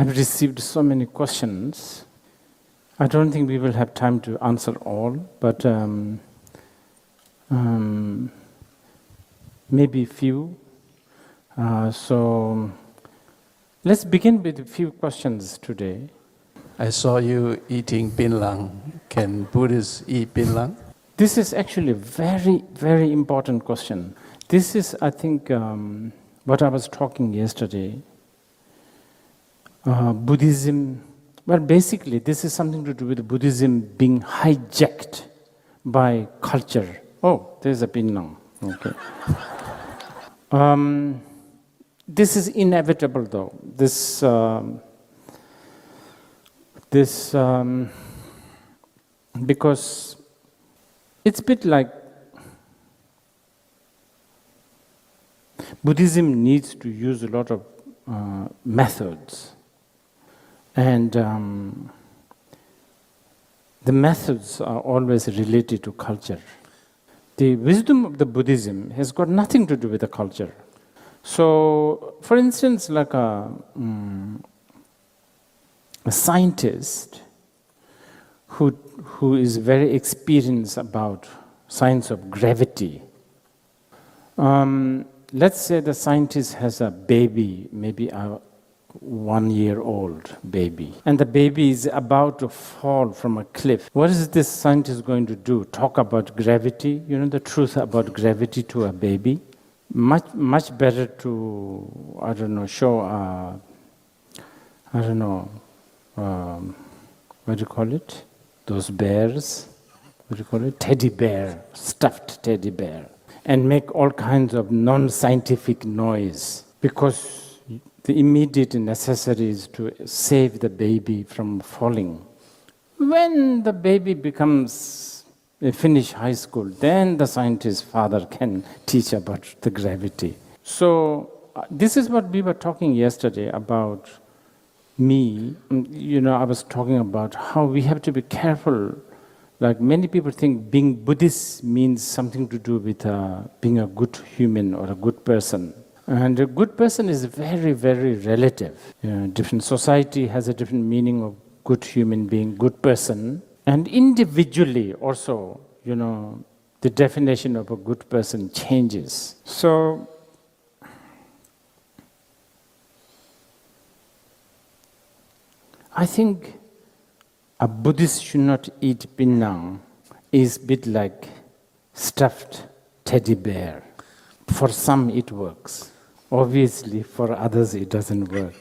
I've received so many questions. I don't think we will have time to answer all, but maybe few. So let's begin with a few questions today. I saw you eating pinlang. Can Buddhists eat pinlang? This is actually a very, very important question. This is, I think, what I was talking yesterday. Buddhism, well, basically, this is something to do with Buddhism being hijacked by culture. Oh, there's a pinlang. Okay. This is inevitable, though. Because it's a bit like Buddhism needs to use a lot of methods. And the methods are always related to culture. The wisdom of the Buddhism has got nothing to do with the culture. So, for instance, like a scientist who is very experienced about science of gravity. Let's say the scientist has a baby, maybe a 1-year-old baby, and the baby is about to fall from a cliff. What is this scientist going to do? Talk about gravity? You know the truth about gravity to a baby? Much better to, I don't know, show what do you call it? Those bears, what do you call it? Teddy bear, stuffed teddy bear. And make all kinds of non-scientific noise, because the immediate necessity is to save the baby from falling. When the baby finish high school, then the scientist's father can teach about the gravity. So this is what we were talking yesterday about me. I was talking about how we have to be careful. Like many people think being Buddhist means something to do with being a good human or a good person. And a good person is very, very relative. Different society has a different meaning of good human being, good person. And individually also, the definition of a good person changes. So, I think a Buddhist should not eat pinang is a bit like stuffed teddy bear. For some it works. Obviously, for others it doesn't work.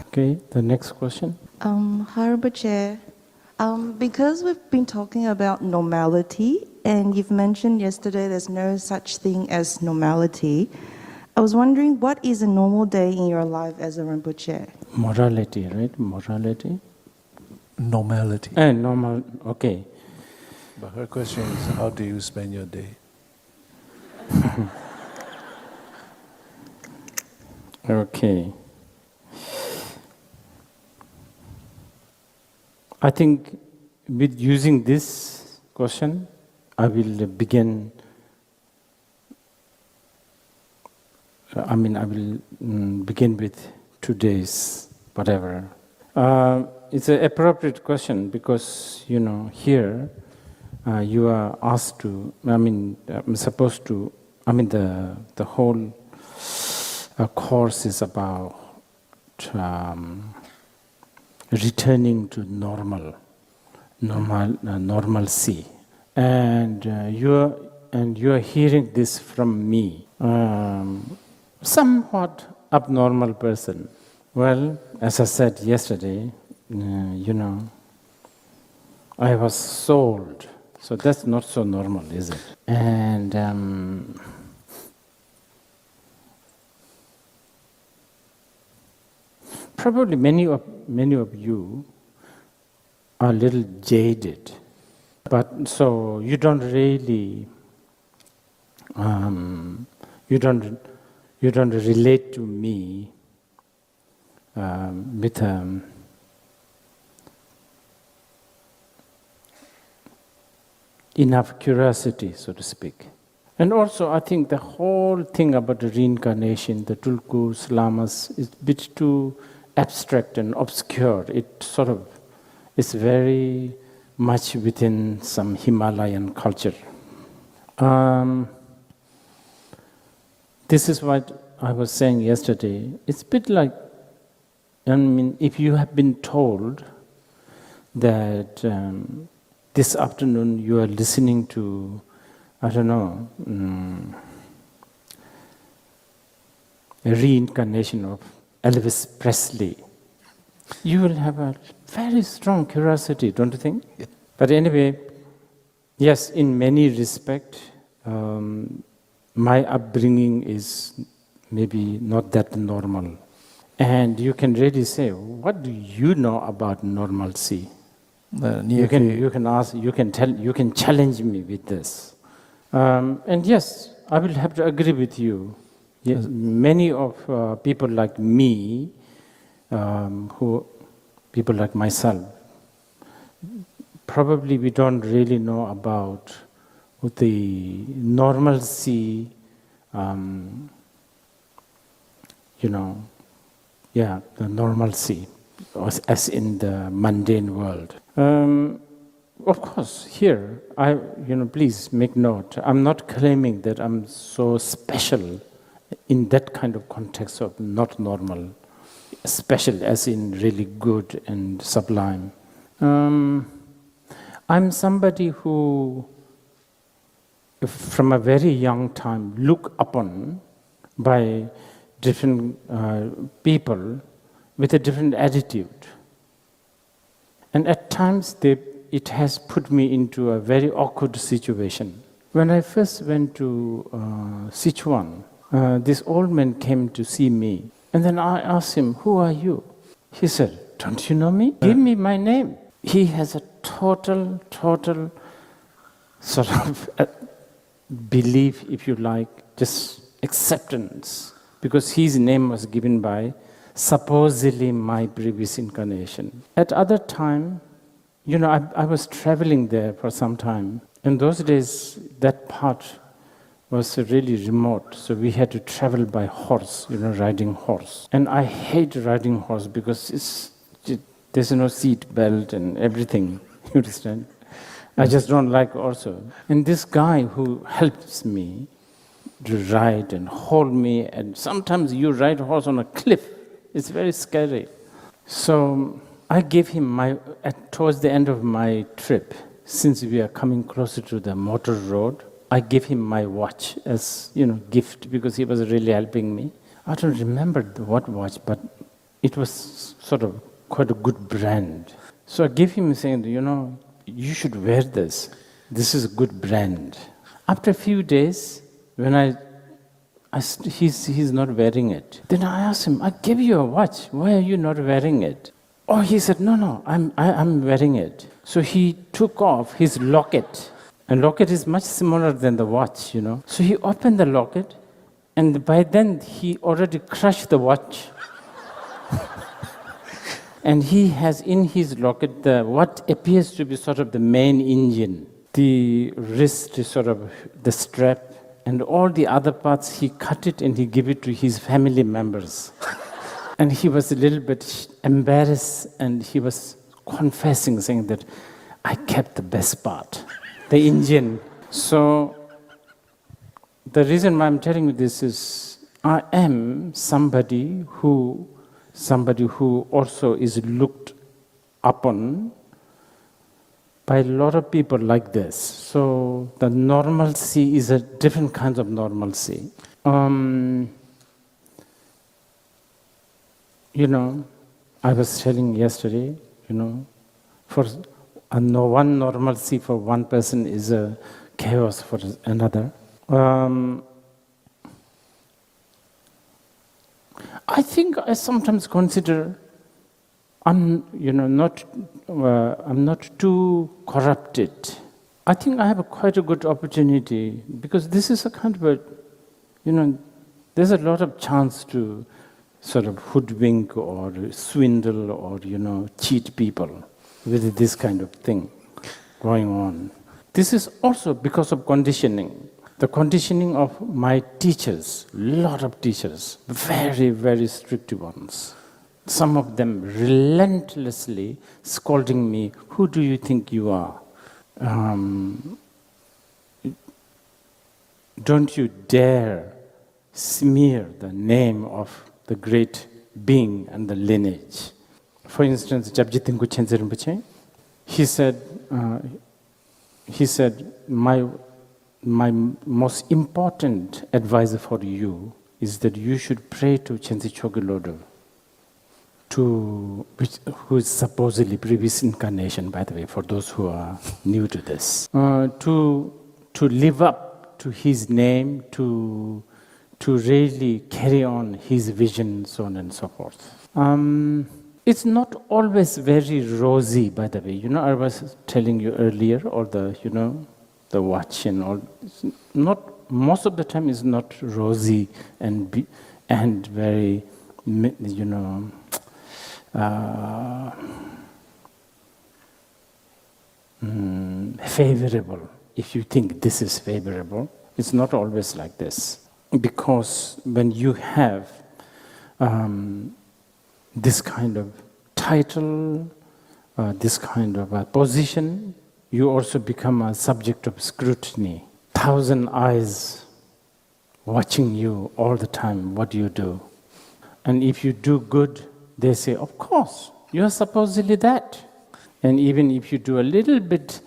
Okay, the next question. Honorable Chair, because we've been talking about normality, and you've mentioned yesterday there's no such thing as normality, I was wondering, what is a normal day in your life as a Rinpoche? Morality, right? Morality? Normality. Normal, okay. But her question is, how do you spend your day? Okay. I think with using this question, I will begin. I will begin with today's whatever. It's an appropriate question because here you are asked to. I'm supposed to. The whole course is about returning to normalcy, and you're hearing this from me, somewhat abnormal person. Well, as I said yesterday, I was sold, so that's not so normal, is it? And probably many of you are a little jaded, but so you don't really you don't relate to me with enough curiosity, so to speak. And also, I think the whole thing about the reincarnation, the tulkus, lamas, is a bit too abstract and obscure. It sort of is very much within some Himalayan culture. This is what I was saying yesterday. It's a bit like, I mean, if you have been told that this afternoon you are listening to, I don't know, a reincarnation of Elvis Presley, you will have a very strong curiosity, don't you think? Yeah. But anyway, yes, in many respects, my upbringing is maybe not that normal. And you can really say, what do you know about normalcy? You can ask, you can tell, you can challenge me with this. And yes, I will have to agree with you. Yes, many of people like me, people like myself, probably we don't really know about the normalcy, the normalcy, as in the mundane world. Of course, here, please make note, I'm not claiming that I'm so special in that kind of context of not normal, special as in really good and sublime. I'm somebody who, from a very young time, look upon by different people with a different attitude. And at times, it has put me into a very awkward situation. When I first went to Sichuan, this old man came to see me. And then I asked him, "Who are you?" He said, "Don't you know me? Give me my name." He has a total sort of belief, if you like, just acceptance. Because his name was given by supposedly my previous incarnation. At other time, I was traveling there for some time. In those days, that part was really remote, so we had to travel by horse, riding horse. And I hate riding horse because there's no seat belt and everything, you understand? I just don't like also. And this guy who helps me to ride and hold me, and sometimes you ride horse on a cliff, it's very scary. So I gave him towards the end of my trip, since we are coming closer to the motor road, I gave him my watch as, gift, because he was really helping me. I don't remember what watch, but it was sort of quite a good brand. So I gave him saying, you should wear this. This is a good brand. After a few days, when he's not wearing it. Then I asked him, I gave you a watch. Why are you not wearing it? Oh, he said, no, I'm wearing it. So he took off his locket. And locket is much smaller than the watch, So he opened the locket, and by then he already crushed the watch. And he has in his locket what appears to be sort of the main engine. The wrist is sort of the strap, and all the other parts, he cut it and he gave it to his family members. And he was a little bit embarrassed, and he was confessing, saying that I kept the best part, the engine. So the reason why I'm telling you this is I am somebody who also is looked upon by a lot of people like this. So the normalcy is a different kind of normalcy. I was telling yesterday, for one normalcy for one person is a chaos for another. I think I sometimes consider I'm not too corrupted. I think I have quite a good opportunity, because this is a kind of there's a lot of chance to sort of hoodwink or swindle or, cheat people with this kind of thing going on. This is also because of conditioning. The conditioning of my teachers, a lot of teachers, very, very strict ones. Some of them relentlessly scolding me, "Who do you think you are? Don't you dare smear the name of the great being and the lineage." For instance, Jabjitin Kuchen Rinpoche, he said, my most important advice for you is that you should pray to Chenzi Chogilodo, who is supposedly previous incarnation, by the way, for those who are new to this, to live up to his name, to really carry on his vision, so on and so forth. It's not always very rosy, by the way. I was telling you earlier, or the watch and all. Not most of the time is not rosy and very, favorable. If you think this is favorable, it's not always like this. Because when you have this kind of title, this kind of position, you also become a subject of scrutiny. 1,000 eyes watching you all the time, what you do. And if you do good, they say, "Of course, you're supposedly that." And even if you do a little bit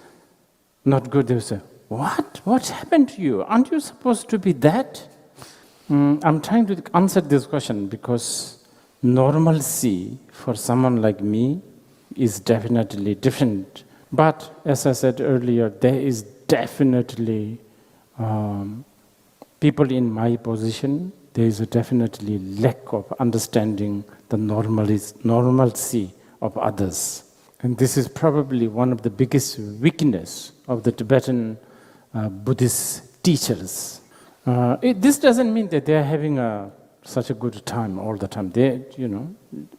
not good, they say, "What? What happened to you? Aren't you supposed to be that?" I'm trying to answer this question because normalcy for someone like me is definitely different. But as I said earlier, there is definitely people in my position, there is a definitely lack of understanding the normalcy of others. And this is probably one of the biggest weakness of the Tibetan Buddhist teachers. This doesn't mean that they're having such a good time all the time.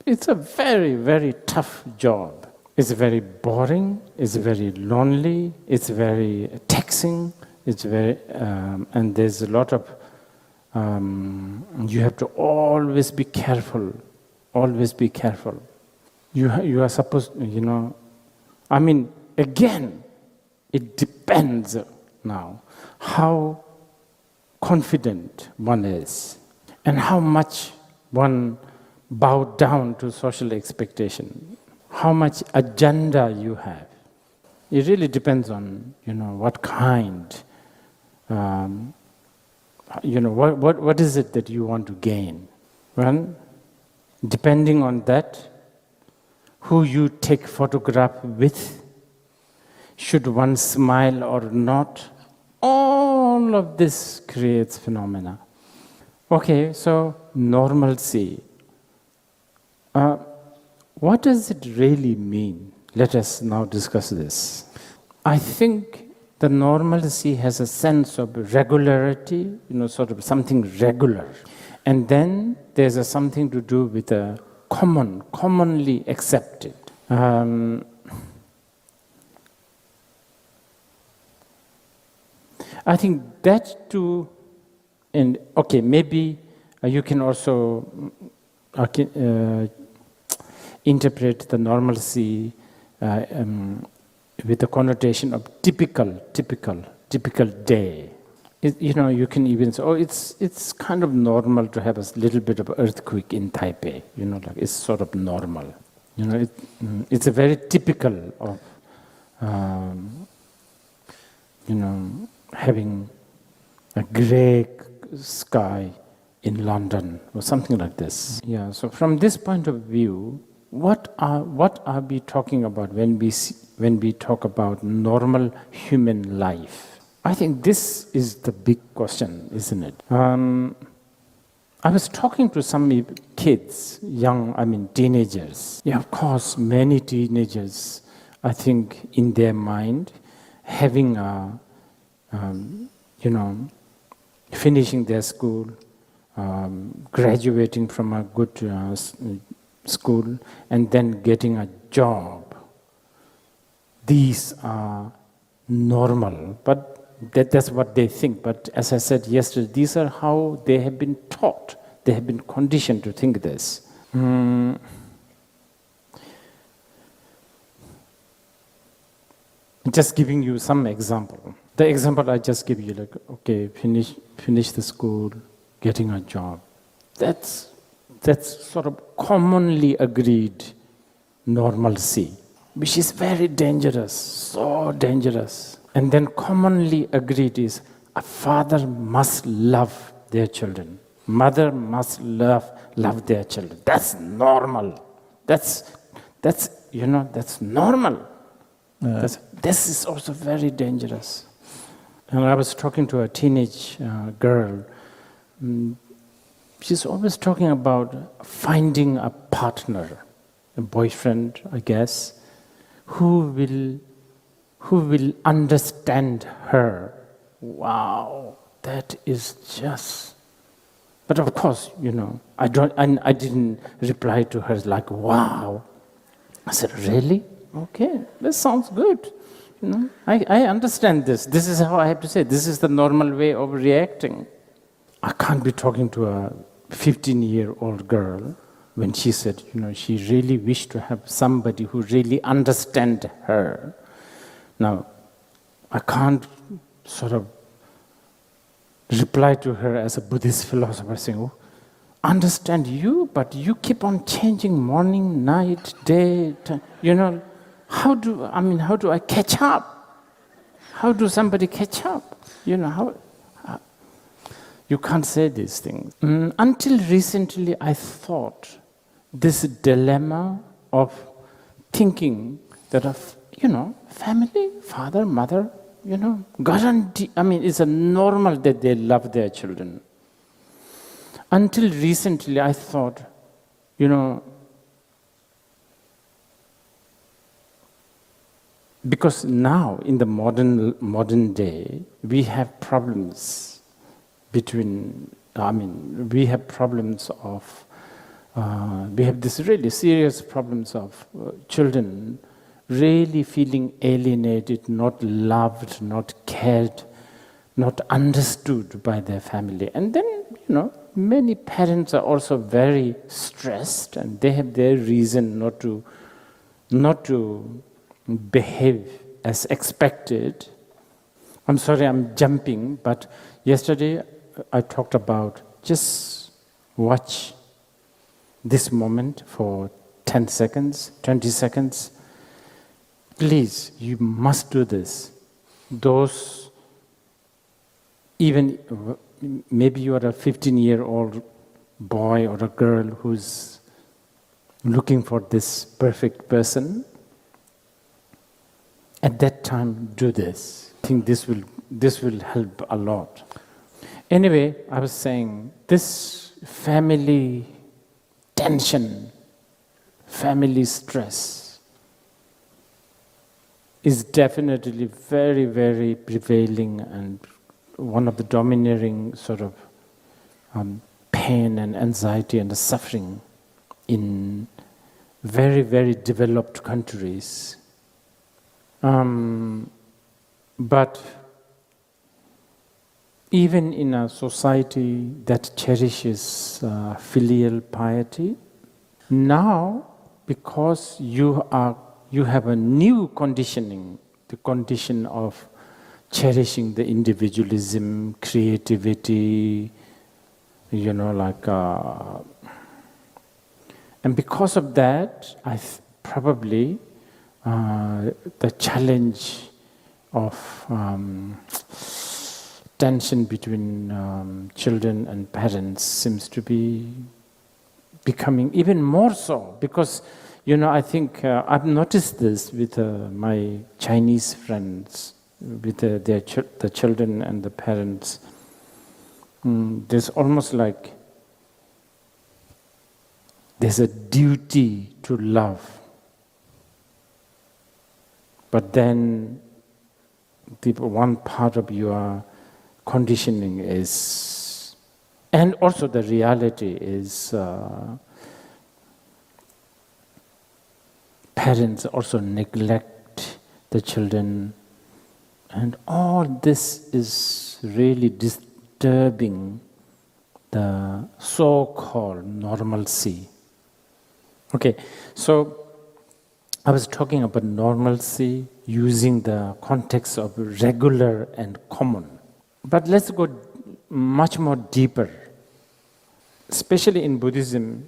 It's a very, very tough job. It's very boring, it's very lonely, it's very taxing, it's very, and there's a lot of, you have to always be careful, always be careful. You are supposed, again, it depends now how confident one is and how much one bowed down to social expectation, how much agenda you have. It really depends on, what kind, what is it that you want to gain? Well, depending on that, who you take photograph with, should one smile or not, all of this creates phenomena. Okay, so normalcy. What does it really mean? Let us now discuss this. I think the normalcy has a sense of regularity, sort of something regular. And then there's something to do with a commonly accepted. I think that too, and okay, maybe you can also interpret the normalcy with the connotation of typical day. You can even say, it's kind of normal to have a little bit of earthquake in Taipei. It's sort of normal. It's a very typical of, having a grey sky in London or something like this. Yeah. So from this point of view, what are we talking about when we talk about normal human life? I think this is the big question, isn't it? I was talking to some kids, teenagers. Yeah, of course, many teenagers, I think, in their mind, having finishing their school, graduating from a good school, and then getting a job. These are normal, but that's what they think. But as I said yesterday, these are how they have been taught. They have been conditioned to think this. Just giving you some example. The example I just give you, like, okay, finish the school, getting a job. That's sort of commonly agreed normalcy, which is very dangerous, so dangerous. And then commonly agreed is a father must love their children. Mother must love their children. That's normal. That's normal. This is also very dangerous. And I was talking to a teenage girl. She's always talking about finding a partner, a boyfriend, I guess, who will understand her. Wow, that is just. But of course, I didn't reply to her like, wow. I said, really? Okay, this sounds good. I understand this. This is how I have to say. This is the normal way of reacting. I can't be talking to a 15-year-old girl when she said, she really wished to have somebody who really understands her. Now, I can't sort of reply to her as a Buddhist philosopher saying, oh, understand you, but you keep on changing morning, night, day, how do I catch up? How do somebody catch up? You can't say these things. Until recently, I thought this dilemma of thinking that family, father, mother, guarantee, it's a normal that they love their children. Until recently, I thought, because now in the modern day, we have problems we have problems of, we have this really serious problems of children really feeling alienated, not loved, not cared, not understood by their family. And then, many parents are also very stressed and they have their reason not to behave as expected. I'm sorry, I'm jumping, but yesterday I talked about just watch this moment for 10 seconds, 20 seconds. Please, you must do this. Those, even maybe you are a 15-year-old boy or a girl who's looking for this perfect person, at that time, do this. I think this will help a lot. Anyway, I was saying this family tension, family stress is definitely very, very prevailing and one of the domineering sort of pain and anxiety and suffering in very, very developed countries. But even in a society that cherishes filial piety, now because you have a new conditioning, the condition of cherishing the individualism, creativity, and because of that, probably the challenge of tension between children and parents seems to be becoming even more so, because I think I've noticed this with my Chinese friends, with the children and the parents. There's almost like there's a duty to love, but then one part of your conditioning is, and also the reality is, parents also neglect the children, and all this is really disturbing the so-called normalcy. Okay, so I was talking about normalcy using the context of regular and common. But let's go much more deeper. Especially in Buddhism,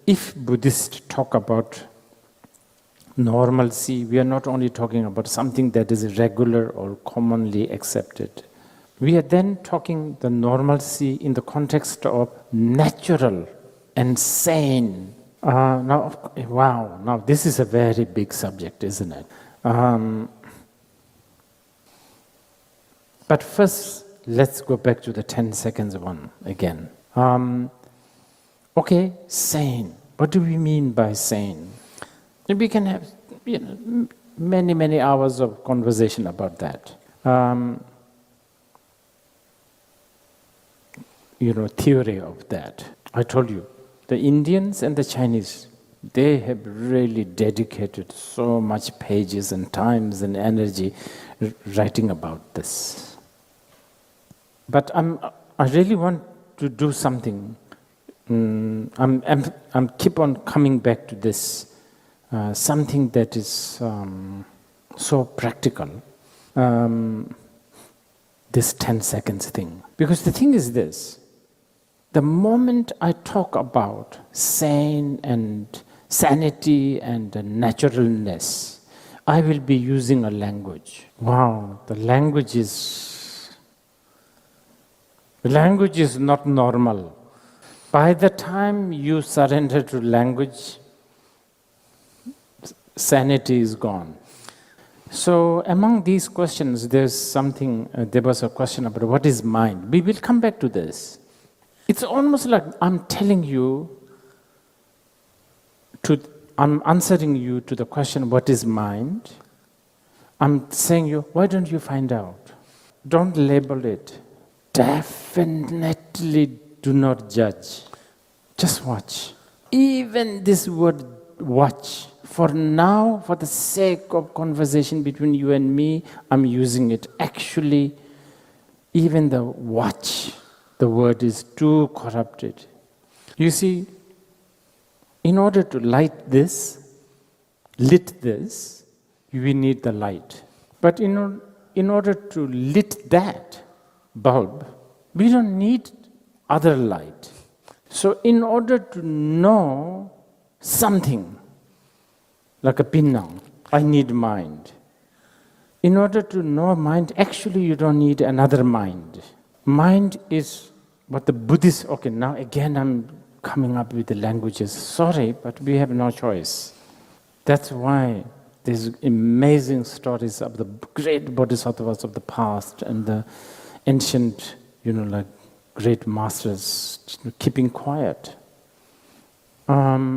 if Buddhists talk about normalcy, we are not only talking about something that is regular or commonly accepted. We are then talking the normalcy in the context of natural and sane. Now this is a very big subject, isn't it? But first, let's go back to the 10 seconds one again. Okay, sane. What do we mean by sane? We can have many hours of conversation about that. Theory of that. I told you, the Indians and the Chinese, they have really dedicated so much pages and times and energy writing about this. But I really want to do something. I'm keep on coming back to this, something that is so practical. This 10 seconds thing. Because the thing is this, the moment I talk about sane and sanity and naturalness, I will be using a language. Wow, the language is not normal. By the time you surrender to language, sanity is gone. So among these questions, there was a question about what is mind. We will come back to this. It's almost like I'm telling you, I'm answering you to the question, what is mind? I'm saying you, why don't you find out? Don't label it. Definitely do not judge. Just watch. Even this word watch, for now, for the sake of conversation between you and me, I'm using it. Actually, even the watch, the word is too corrupted. You see, in order to lit this, we need the light. But in order to lit that bulb, we don't need other light. So in order to know something, like a pinnang, I need mind. In order to know mind, actually you don't need another mind. Mind is what the Buddhists, okay, now again I'm coming up with the languages. Sorry, but we have no choice. That's why there's amazing stories of the great bodhisattvas of the past and the ancient, like great masters keeping quiet. I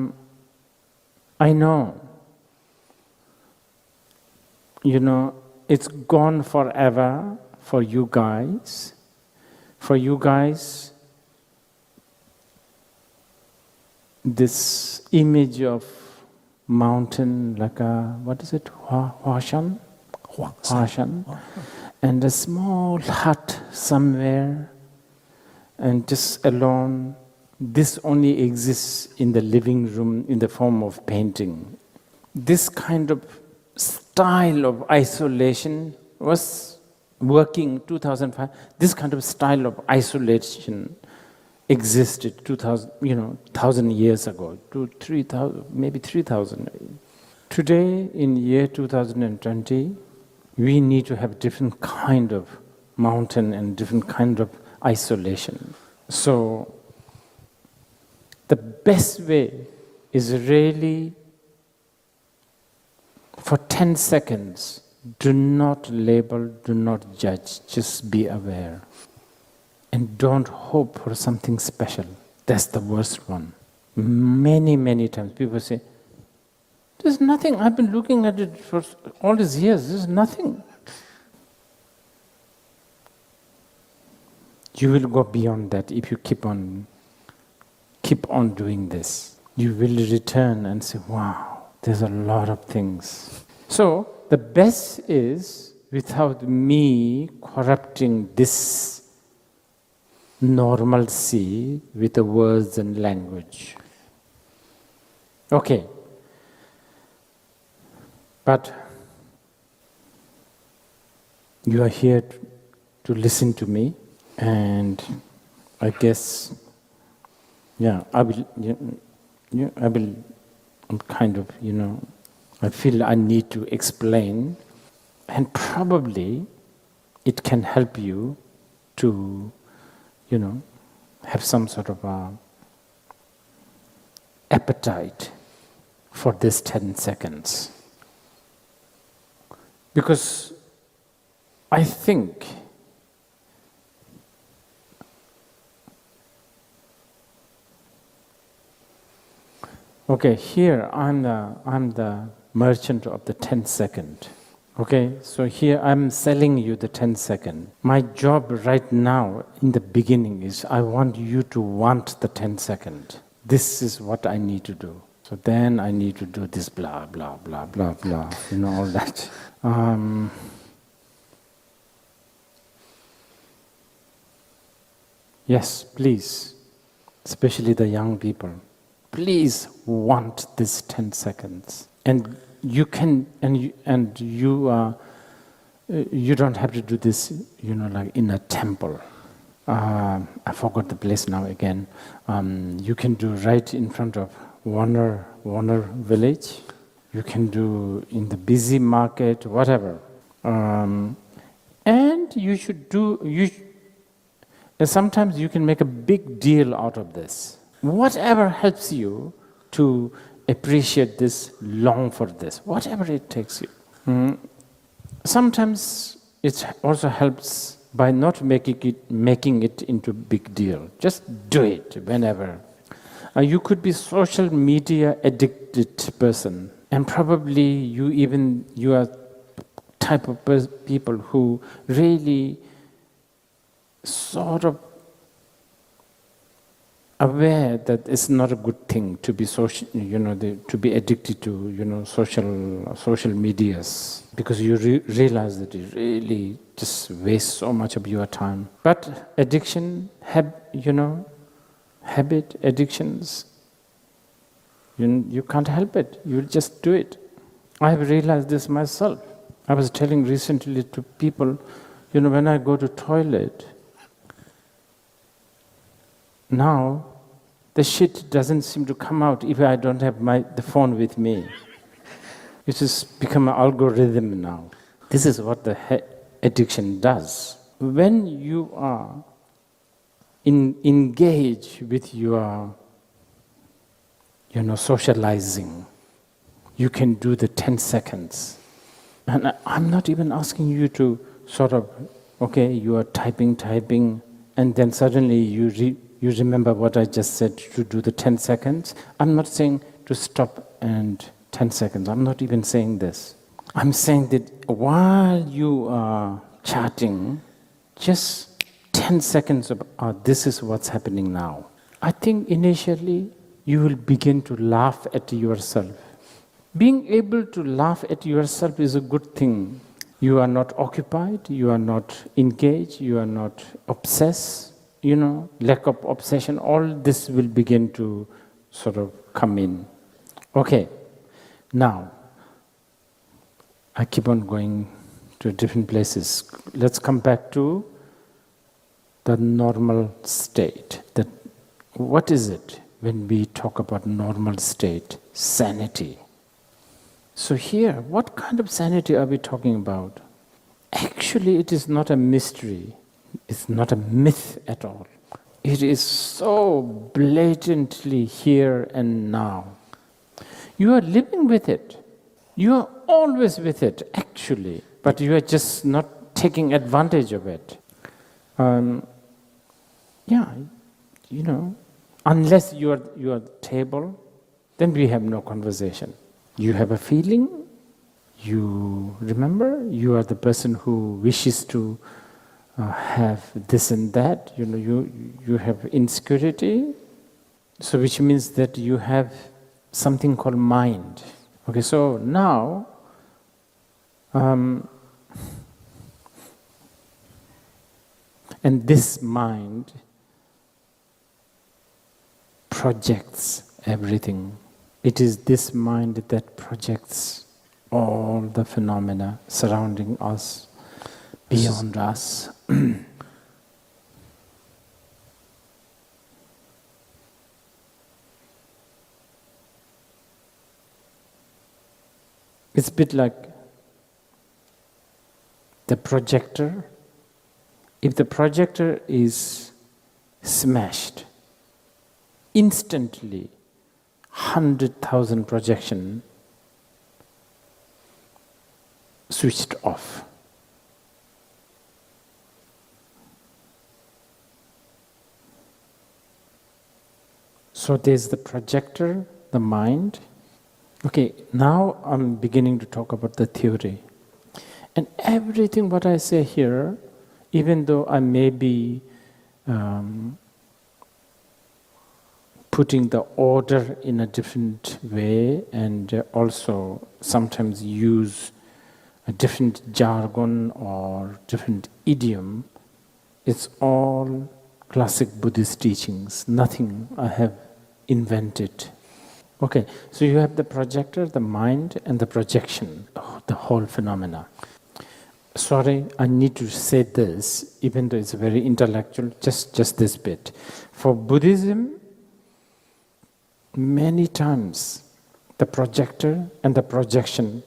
know, it's gone forever for you guys. For you guys, this image of mountain, like a, what is it, Huashan? And a small hut somewhere, and just alone, this only exists in the living room in the form of painting. This kind of style of isolation was working 2005. This kind of style of isolation existed 1,000 years ago, 3,000, maybe 3,000. Today, in year 2020, we need to have different kind of mountain and different kind of isolation. So, the best way is really, for 10 seconds, do not label, do not judge, just be aware. And don't hope for something special. That's the worst one. Many times people say, there's nothing, I've been looking at it for all these years, there's nothing. You will go beyond that if you keep on doing this. You will return and say, wow, there's a lot of things. So, the best is, without me corrupting this normalcy with the words and language. Okay. But you are here to listen to me, and I guess, I will kind of, I feel I need to explain, and probably it can help you to, have some sort of a appetite for this 10 seconds. Because I think okay, here I'm the merchant of the 10 second. Okay, so here I'm selling you the 10 second. My job right now in the beginning is I want you to want the 10 second. This is what I need to do. So then I need to do this blah, blah, blah, blah, blah, all that. Yes, please, especially the young people, please want this 10 seconds. And you can, you don't have to do this, like in a temple. I forgot the place now again. You can do right in front of Warner village. You can do in the busy market, whatever. And you should do, sometimes you can make a big deal out of this. Whatever helps you to appreciate this, long for this, whatever it takes you. Sometimes it also helps by not making it into a big deal. Just do it whenever. You could be social media addicted person, and probably you are type of people who really sort of aware that it's not a good thing to be social, to be addicted to, social medias, because you realize that it really just wastes so much of your time. But addiction, habit addictions, you can't help it. You just do it. I have realized this myself. I was telling recently to people, when I go to toilet, now, the shit doesn't seem to come out if I don't have the phone with me. It has become an algorithm now. This is what the addiction does. When you are engaged with your, socializing, you can do the 10 seconds. And I'm not even asking you to sort of, okay, you are typing, and then suddenly you remember what I just said, to do the 10 seconds. I'm not saying to stop and 10 seconds. I'm not even saying this. I'm saying that while you are chatting, just 10 seconds of, this is what's happening now. I think initially you will begin to laugh at yourself. Being able to laugh at yourself is a good thing. You are not occupied, you are not engaged, you are not obsessed. Lack of obsession, all this will begin to sort of come in. Okay, now, I keep on going to different places. Let's come back to the normal state. What is it when we talk about normal state? Sanity. So here, what kind of sanity are we talking about? Actually, it is not a mystery. It's not a myth at all. It is so blatantly here and now. You are living with it. You are always with it, actually, but you are just not taking advantage of it. Unless you are table, then we have no conversation. You have a feeling, you remember, you are the person who wishes to have this and that, you have insecurity, so which means that you have something called mind. Okay, so now, and this mind projects everything. It is this mind that projects all the phenomena surrounding us, beyond us. It's a bit like the projector. If the projector is smashed, instantly 100,000 projection switched off. So there's the projector, the mind. Okay, now I'm beginning to talk about the theory. And everything what I say here, even though I may be putting the order in a different way and also sometimes use a different jargon or different idiom, it's all classic Buddhist teachings, nothing I have invented. Okay, so you have the projector, the mind, and the projection, the whole phenomena. Sorry, I need to say this, even though it's very intellectual, just this bit. For Buddhism, many times the projector and the projection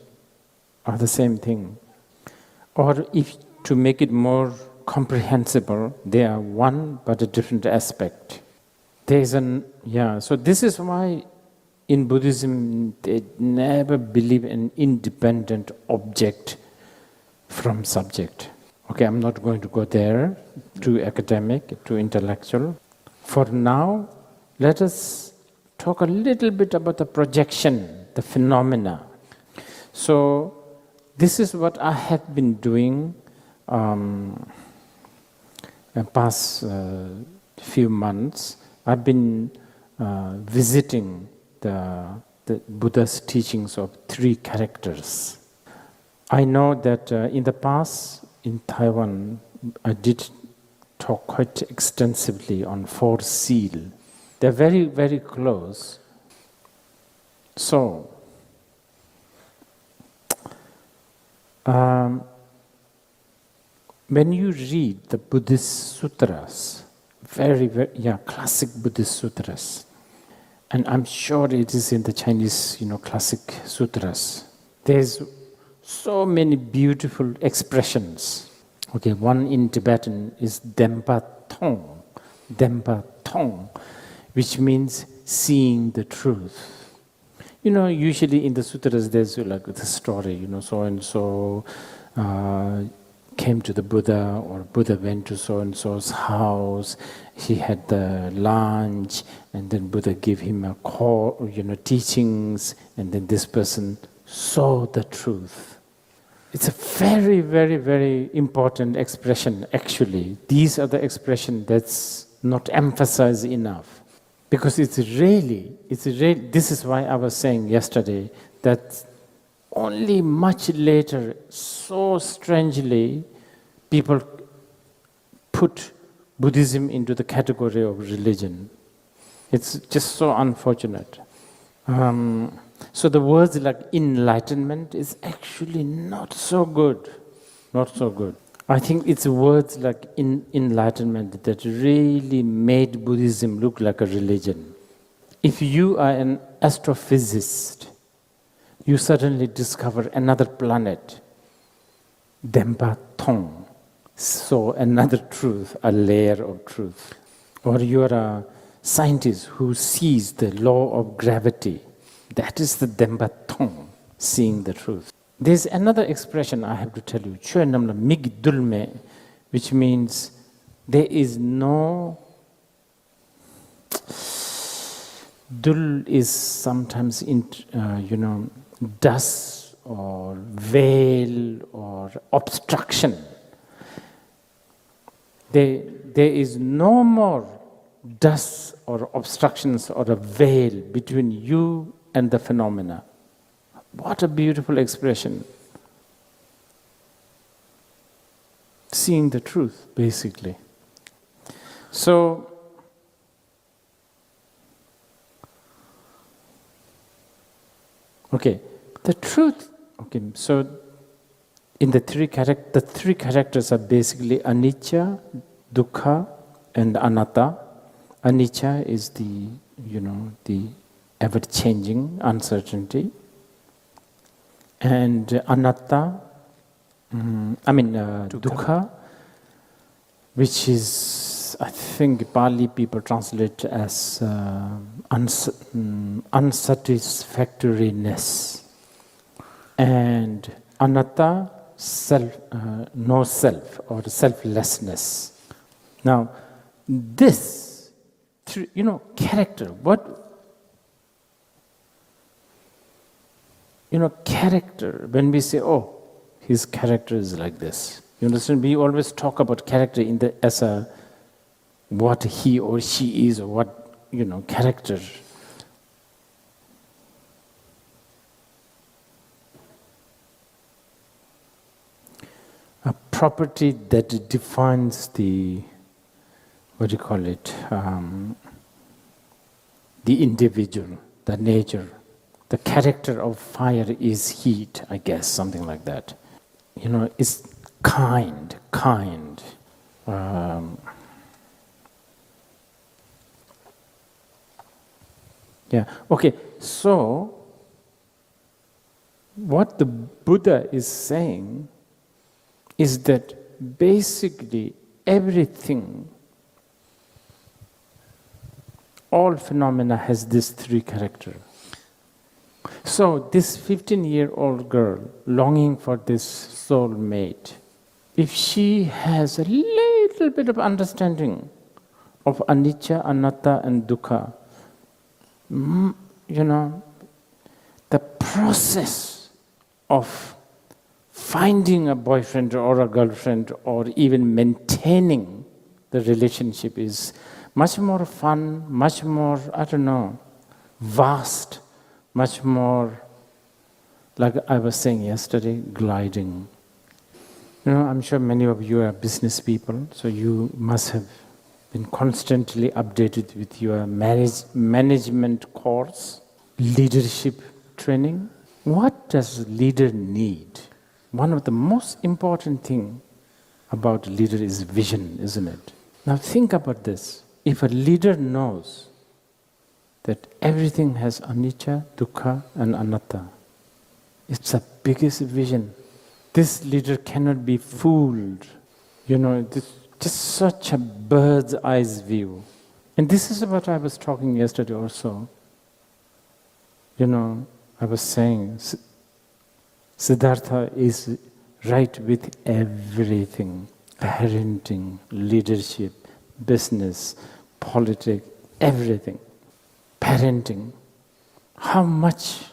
are the same thing. Or if to make it more comprehensible, they are one but a different aspect. So this is why in Buddhism they never believe in independent object from subject. Okay, I'm not going to go there, too academic, too intellectual. For now, let us talk a little bit about the projection, the phenomena. So, this is what I have been doing in the past few months. I've been visiting the Buddha's teachings of three characters. I know that in the past, in Taiwan, I did talk quite extensively on Four Seal. They're very, very close. So, when you read the Buddhist sutras, classic Buddhist sutras, and I'm sure it is in the Chinese, classic sutras, there's so many beautiful expressions. Okay, one in Tibetan is Dempa Tong, which means seeing the truth. Usually in the sutras there's like the story, so and so came to the Buddha, or Buddha went to so and so's house, he had the lunch, and then Buddha gave him a call, teachings, and then this person saw the truth. It's a very, very, very important expression, actually. These are the expressions that's not emphasized enough. Because this is why I was saying yesterday that only much later, so strangely, people put Buddhism into the category of religion. It's just so unfortunate. So the words like enlightenment is actually not so good. Not so good. I think it's words like enlightenment that really made Buddhism look like a religion. If you are an astrophysicist, you suddenly discover another planet, Dempa Tong, so another truth, a layer of truth. Or you are a scientist who sees the law of gravity. That is the Dempa Tong, seeing the truth. There's another expression I have to tell you, Chue Namla Mig Dulme, which means there is no. Dul is sometimes dust or veil or obstruction. There is no more dust or obstructions or a veil between you and the phenomena. What a beautiful expression. Seeing the truth, basically. So, okay, the truth Okay, so in the three characters are basically anicca, dukkha, and anatta. Anicca is the ever-changing uncertainty, and anatta, dukkha, which is, I think, Pali people translate as unsatisfactoriness, and anatta, no self or selflessness. Now, this, character. Character. When we say, "Oh, his character is like this," you understand? We always talk about character as a what he or she is, or what character. A property that defines the the individual, the nature. The character of fire is heat, I guess, something like that. It's kind. Yeah, okay, so what the Buddha is saying is that basically everything, all phenomena has these three characters. So this 15-year-old girl longing for this soulmate, if she has a little bit of understanding of anicca, anatta, and dukkha, the process of finding a boyfriend or a girlfriend or even maintaining the relationship is much more fun, much more, vast, much more, like I was saying yesterday, gliding. I'm sure many of you are business people, so you must have been constantly updated with your management course, leadership training. What does a leader need? One of the most important things about a leader is vision, isn't it? Now think about this. If a leader knows that everything has anicca, dukkha, and anatta, it's the biggest vision. This leader cannot be fooled. This just such a bird's eye view. And this is what I was talking yesterday also. I was saying, Siddhartha is right with everything. Parenting, leadership, business, politics, everything. Parenting. How much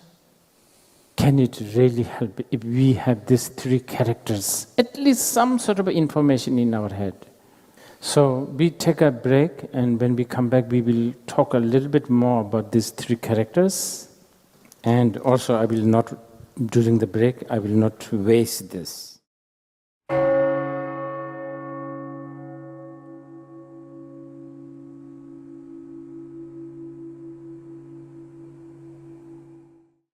can it really help if we have these three characters? At least some sort of information in our head. So we take a break, and when we come back, we will talk a little bit more about these three characters. And also, during the break, I will not waste this.